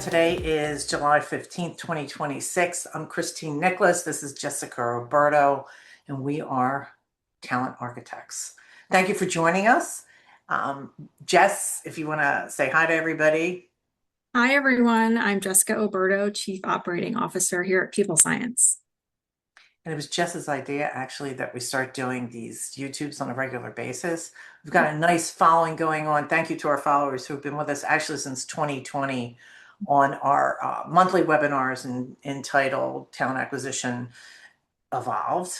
Today is July 15th, 2026. I'm Christine Nichlos. This is Jessica Roberto, and we are talent architects. Thank you for joining us. Jess, if you want to say hi to everybody. Hi, everyone. I'm Jessica Oberto, Chief Operating Officer here at People Science. And it was Jess's idea, actually, that we start doing these YouTubes on a regular basis. We've got a nice following going on. Thank you to our followers who have been with us actually since 2020 on our monthly webinars entitled Talent Acquisition Evolved.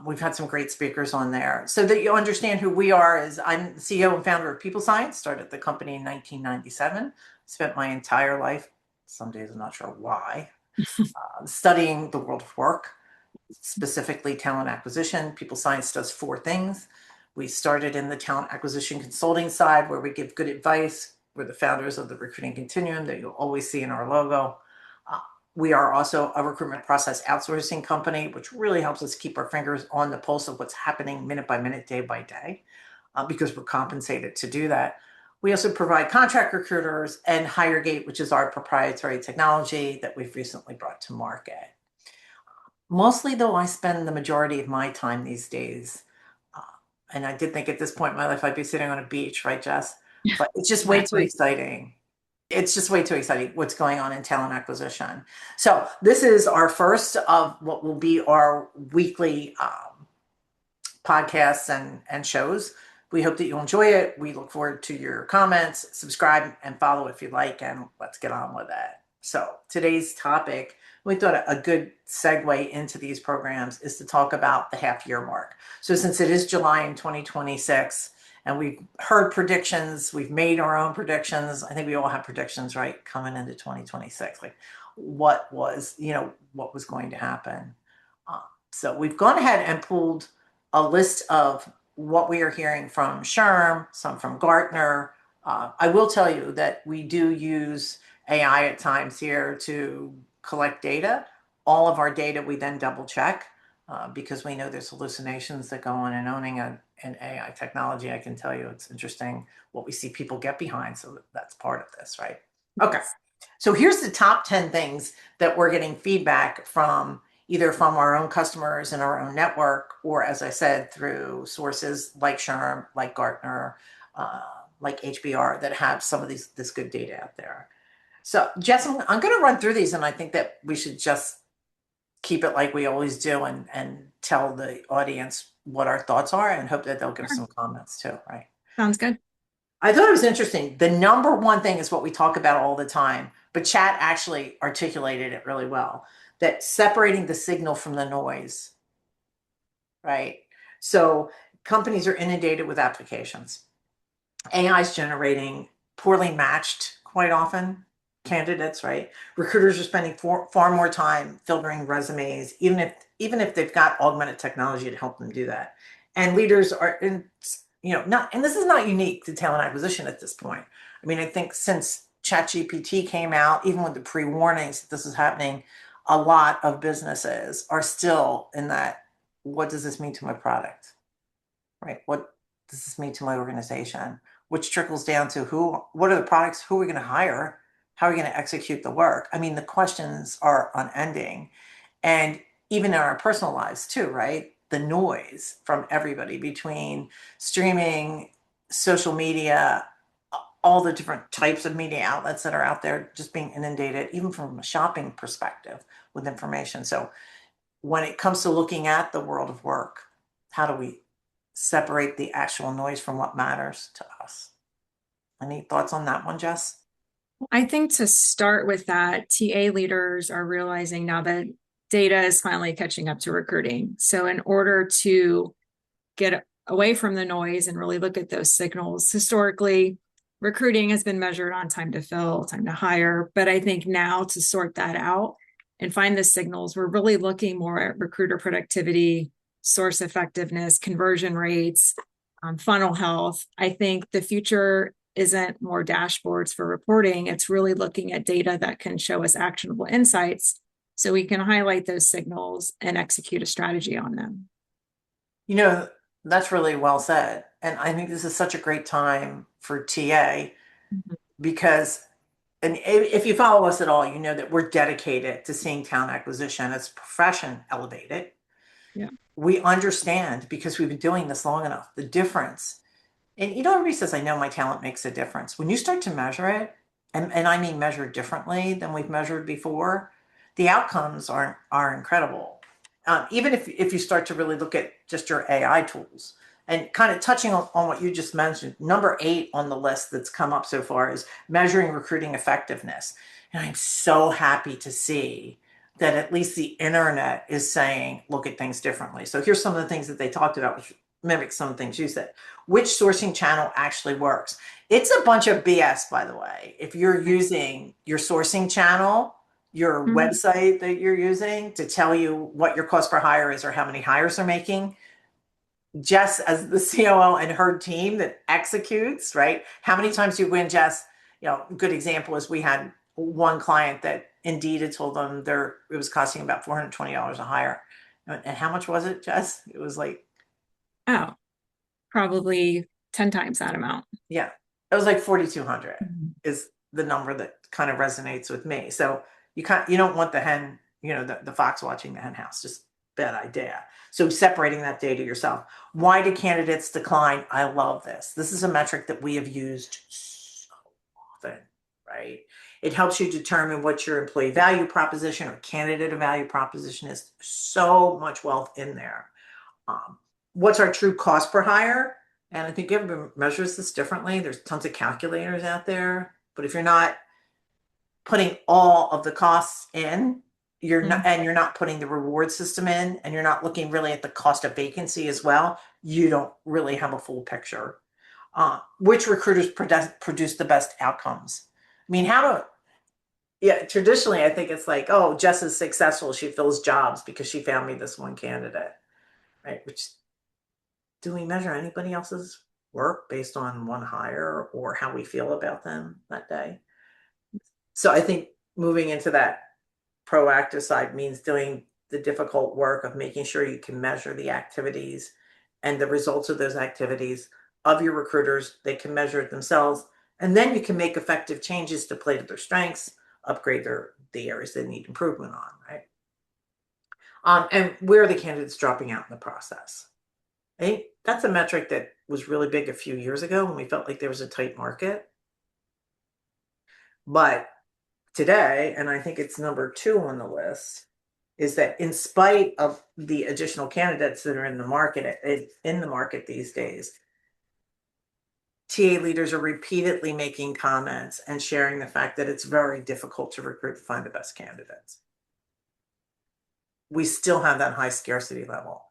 We've had some great speakers on there. So that you understand who we are, is I'm the CEO and founder of People Science, started the company in 1997, spent my entire life, some days I'm not sure why, studying the world of work, specifically talent acquisition. People Science does four things. We started in the talent acquisition consulting side, where we give good advice. We're the founders of the recruiting continuum that you'll always see in our logo. We are also a recruitment process outsourcing company, which really helps us keep our fingers on the pulse of what's happening minute by minute, day by day, because we're compensated to do that. We also provide contract recruiters and Hiregate, which is our proprietary technology that we've recently brought to market. Mostly, though, I spend the majority of my time these days, and I did think at this point in my life I'd be sitting on a beach, right, Jess? But it's just way too exciting. It's just way too exciting what's going on in talent acquisition. So this is our first of what will be our weekly podcasts and shows. We hope that you'll enjoy it. We look forward to your comments. Subscribe and follow if you like, and let's get on with it. So today's topic, we thought a good segue into these programs is to talk about the half-year mark. So since it is July in 2026, and we've heard predictions, we've made our own predictions. I think we all have predictions, right, coming into 2026, like what was going to happen. So we've gone ahead and pulled a list of what we are hearing from SHRM, some from Gartner. I will tell you that we do use AI at times here to collect data. All of our data we then double check because we know there's hallucinations that go on, and owning an AI technology, I can tell you it's interesting what we see people get behind. So that's part of this, right? Okay. So here's the top 10 things that we're getting feedback from, either from our own customers in our own network, or, as I said, through sources like SHRM, like Gartner, like HBR, that have some of this good data out there. So Jess, I'm going to run through these, and I think that we should just keep it like we always do and tell the audience what our thoughts are, and hope that they'll give some comments too, right? Sounds good. I thought it was interesting. The number one thing is what we talk about all the time, but chat actually articulated it really well, that separating the signal from the noise, right? So companies are inundated with applications. AI is generating poorly matched, quite often, candidates, right? Recruiters are spending far more time filtering resumes, even if they've got augmented technology to help them do that. And leaders are not, and this is not unique to talent acquisition at this point. I mean, I think since ChatGPT came out, even with the pre-warnings that this is happening, a lot of businesses are still in that, what does this mean to my product? Right? What does this mean to my organization? Which trickles down to what are the products, who are we going to hire? How are we going to execute the work? I mean, the questions are unending. And even in our personal lives too, right? The noise from everybody, between streaming, social media, all the different types of media outlets that are out there, just being inundated, even from a shopping perspective, with information. So when it comes to looking at the world of work, how do we separate the actual noise from what matters to us? Any thoughts on that one, Jess? I think to start with that, TA leaders are realizing now that data is finally catching up to recruiting. So in order to get away from the noise and really look at those signals, historically, recruiting has been measured on time to fill, time to hire. But I think now, to sort that out and find the signals, we're really looking more at recruiter productivity, source effectiveness, conversion rates, funnel health. I think the future isn't more dashboards for reporting. It's really looking at data that can show us actionable insights so we can highlight those signals and execute a strategy on them. That's really well said. And I think this is such a great time for TA, because and if you follow us at all, you know that we're dedicated to seeing talent acquisition as a profession elevated. Yeah. We understand because we've been doing this long enough, the difference. And everybody says, I know my talent makes a difference. When you start to measure it, and I mean measure differently than we've measured before, the outcomes are incredible. Even if you start to really look at just your AI tools and kind of touching on what you just mentioned, number 8 on the list that's come up so far is measuring recruiting effectiveness. And I'm so happy to see that at least the internet is saying, look at things differently. So here's some of the things that they talked about, which mimic some things you said. Which sourcing channel actually works? It's a bunch of BS, by the way. If you're using your sourcing channel, your Mhm. website that you're using to tell you what your cost per hire is or how many hires they're making, Jess, as the COO and her team that executes, right? How many times do you win, Jess? Good example is we had one client that Indeed had told them it was costing about $420 a hire. And how much was it, Jess? It was like, Oh, probably 10 times that amount. yeah, it was like 4,200 Mhm. is the number that kind of resonates with me. So you don't want the hen, the fox watching the hen house. Just bad idea. So separating that data yourself. Why do candidates decline? I love this. This is a metric that we have used so often, right? It helps you determine what your employee value proposition or candidate value proposition is. So much wealth in there. Um, what's our true cost per hire? And I think everyone measures this differently. There's tons of calculators out there, but if you're not putting all of the costs in, Mhm. you're not putting the reward system in, and you're not looking really at the cost of vacancy as well, you don't really have a full picture. Which recruiters produce the best outcomes? I mean, yeah, traditionally, I think it's like, oh, Jess is successful. She fills jobs because she found me this one candidate, right? Which, do we measure anybody else's work based on one hire or how we feel about them that day? So I think moving into that proactive side means doing the difficult work of making sure you can measure the activities and the results of those activities of your recruiters. They can measure it themselves, and then you can make effective changes to play to their strengths, upgrade the areas they need improvement on, right? And where are the candidates dropping out in the process? That's a metric that was really big a few years ago when we felt like there was a tight market. But today, and I think it's number 2 on the list, is that in spite of the additional candidates that are in the market these days, TA leaders are repeatedly making comments and sharing the fact that it's very difficult to recruit to find the best candidates. We still have that high scarcity level.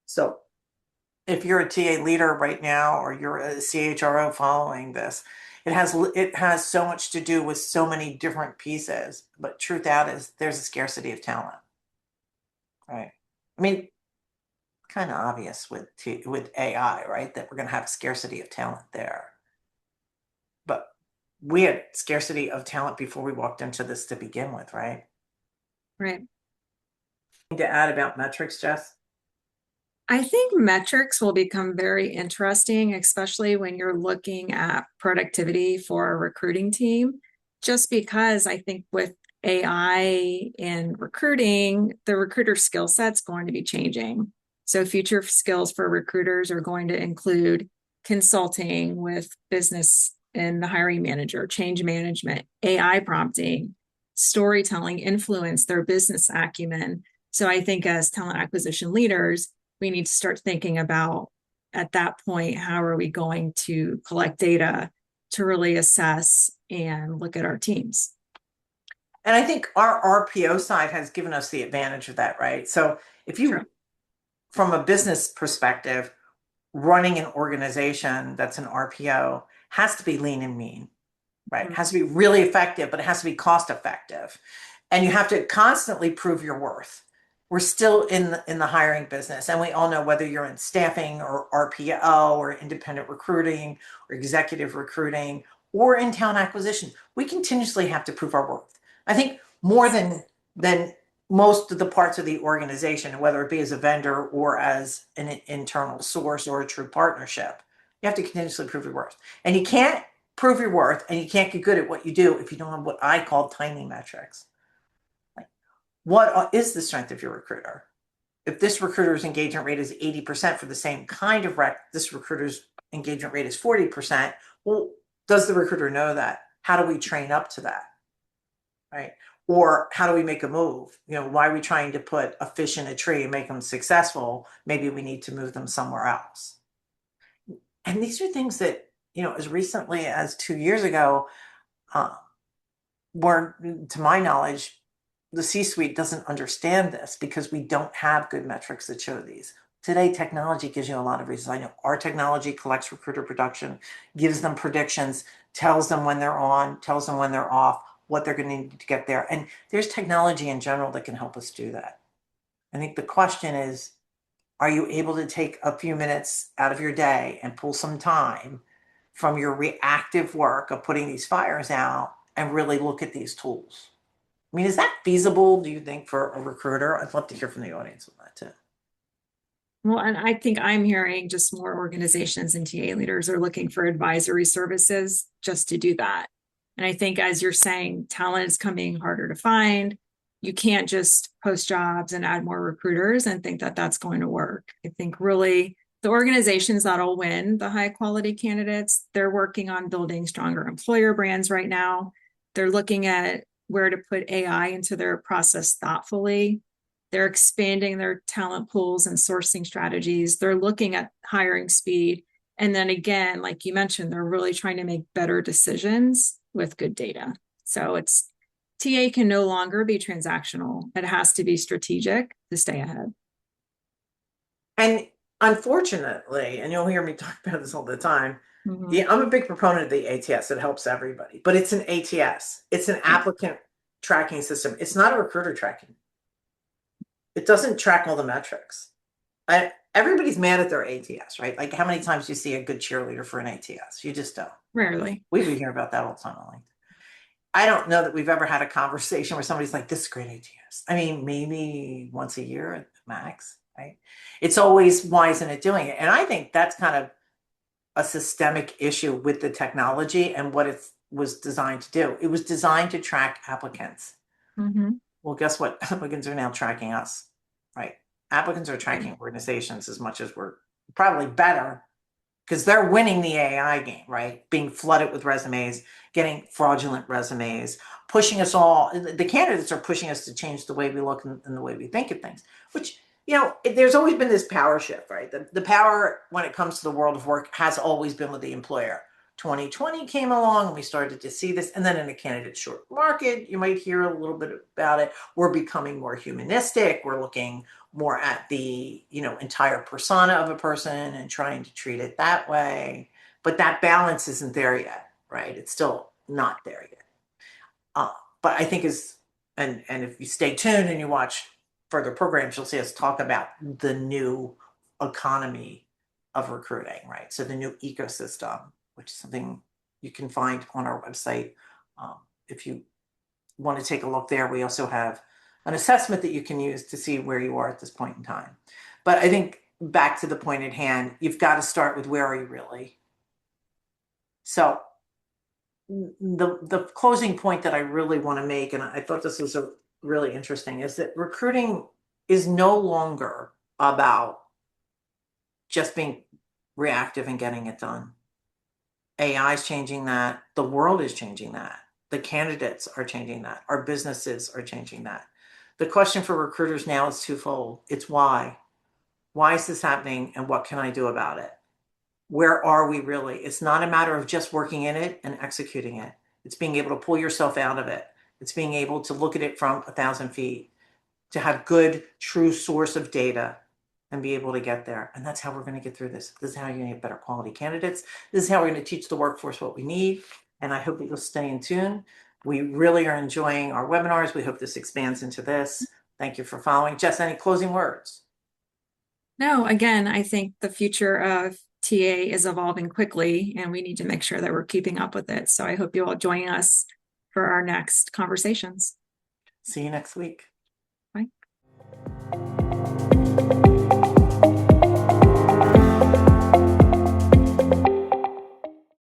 So if you're a TA leader right now or you're a CHRO following this, it has so much to do with so many different pieces. But truth out is there's a scarcity of talent, right? I mean, kind of obvious with AI, right? That we're going to have a scarcity of talent there. But we had scarcity of talent before we walked into this to begin with, right? Right. To add about metrics, Jess? I think metrics will become very interesting, especially when you're looking at productivity for a recruiting team, just because I think with AI and recruiting, the recruiter skill set's going to be changing. So future skills for recruiters are going to include consulting with business and the hiring manager, change management, AI prompting, storytelling, influence, their business acumen. So I think as talent acquisition leaders, we need to start thinking about at that point, how are we going to collect data to really assess and look at our teams? And I think our RPO side has given us the advantage of that, right? So if True. you, from a business perspective, running an organization that's an RPO has to be lean and mean, right? It Mhm. has to be really effective, but it has to be cost effective. And you have to constantly prove your worth. We're still in the hiring business, and we all know whether you're in staffing or RPO or independent recruiting or executive recruiting or in talent acquisition, we continuously have to prove our worth. I think more than most of the parts of the organization, whether it be as a vendor or as an internal source or a true partnership, you have to continuously prove your worth. And you can't prove your worth, and you can't get good at what you do if you don't have what I call tiny metrics. Like, what is the strength of your recruiter? If this recruiter's engagement rate is 80% for the same kind of rec, this recruiter's engagement rate is 40%. Well, does the recruiter know that? How do we train up to that? Right? Or how do we make a move? Why are we trying to put a fish in a tree and make them successful? Maybe we need to move them somewhere else. And these are things that, as recently as 2 years ago, uh, were, to my knowledge, the C-suite doesn't understand this because we don't have good metrics that show these. Today, technology gives you a lot of reasons. I know our technology collects recruiter production, gives them predictions, tells them when they're on, tells them when they're off, what they're going to need to get there. And there's technology in general that can help us do that. I think the question is, are you able to take a few minutes out of your day and pull some time from your reactive work of putting these fires out and really look at these tools? I mean, is that feasible, do you think, for a recruiter? I'd love to hear from the audience on that too. Well, and I think I'm hearing just more organizations and TA leaders are looking for advisory services just to do that. And I think, as you're saying, talent is coming harder to find. You can't just post jobs and add more recruiters and think that that's going to work. I think really the organizations that'll win the high quality candidates, they're working on building stronger employer brands right now. They're looking at where to put AI into their process thoughtfully. They're expanding their talent pools and sourcing strategies. They're looking at hiring speed. And then again, like you mentioned, they're really trying to make better decisions with good data. So TA can no longer be transactional. It has to be strategic to stay ahead. And unfortunately, and you'll hear me talk about this all the time, Mm-hmm. yeah, I'm a big proponent of the ATS. It helps everybody, but it's an ATS. It's an applicant tracking system. It's not a recruiter tracking. It doesn't track all the metrics. Everybody's mad at their ATS, right? Like, how many times do you see a good cheerleader for an ATS? You just don't. Rarely. We hear about that all the time on LinkedIn. I don't know that we've ever had a conversation where somebody's like, this is great ATS. I mean, maybe once a year at max, right? It's always, why isn't it doing it? And I think that's kind of a systemic issue with the technology and what it was designed to do. It was designed to track applicants. Mm-hmm. Well, guess what? Applicants are now tracking us, right? Applicants are tracking organizations as much as we're probably better because they're winning the AI game, right? Being flooded with resumes, getting fraudulent resumes, pushing us all. The candidates are pushing us to change the way we look and the way we think of things, which, there's always been this power shift, right? The power when it comes to the world of work has always been with the employer. 2020 came along and we started to see this. And then in a candidate short market, you might hear a little bit about it. We're becoming more humanistic. We're looking more at the, entire persona of a person and trying to treat it that way. But that balance isn't there yet, right? It's still not there yet. But I think and if you stay tuned and you watch further programs, you'll see us talk about the new economy of recruiting, right? So the new ecosystem, which is something you can find on our website. If you want to take a look there, we also have an assessment that you can use to see where you are at this point in time. But I think back to the point at hand, you've got to start with, where are you really? So the closing point that I really want to make, and I thought this was really interesting, is that recruiting is no longer about just being reactive and getting it done. AI is changing that. The world is changing that. The candidates are changing that. Our businesses are changing that. The question for recruiters now is twofold. It's why. Why is this happening and what can I do about it? Where are we really? It's not a matter of just working in it and executing it. It's being able to pull yourself out of it. It's being able to look at it from 1,000 feet, to have good, true source of data and be able to get there. And that's how we're going to get through this. This is how you're going to get better quality candidates. This is how we're going to teach the workforce what we need. And I hope that you'll stay in tune. We really are enjoying our webinars. We hope this expands into this. Thank you for following. Jess, any closing words? No, again, I think the future of TA is evolving quickly and we need to make sure that we're keeping up with it. So I hope you all join us for our next conversations. See you next week.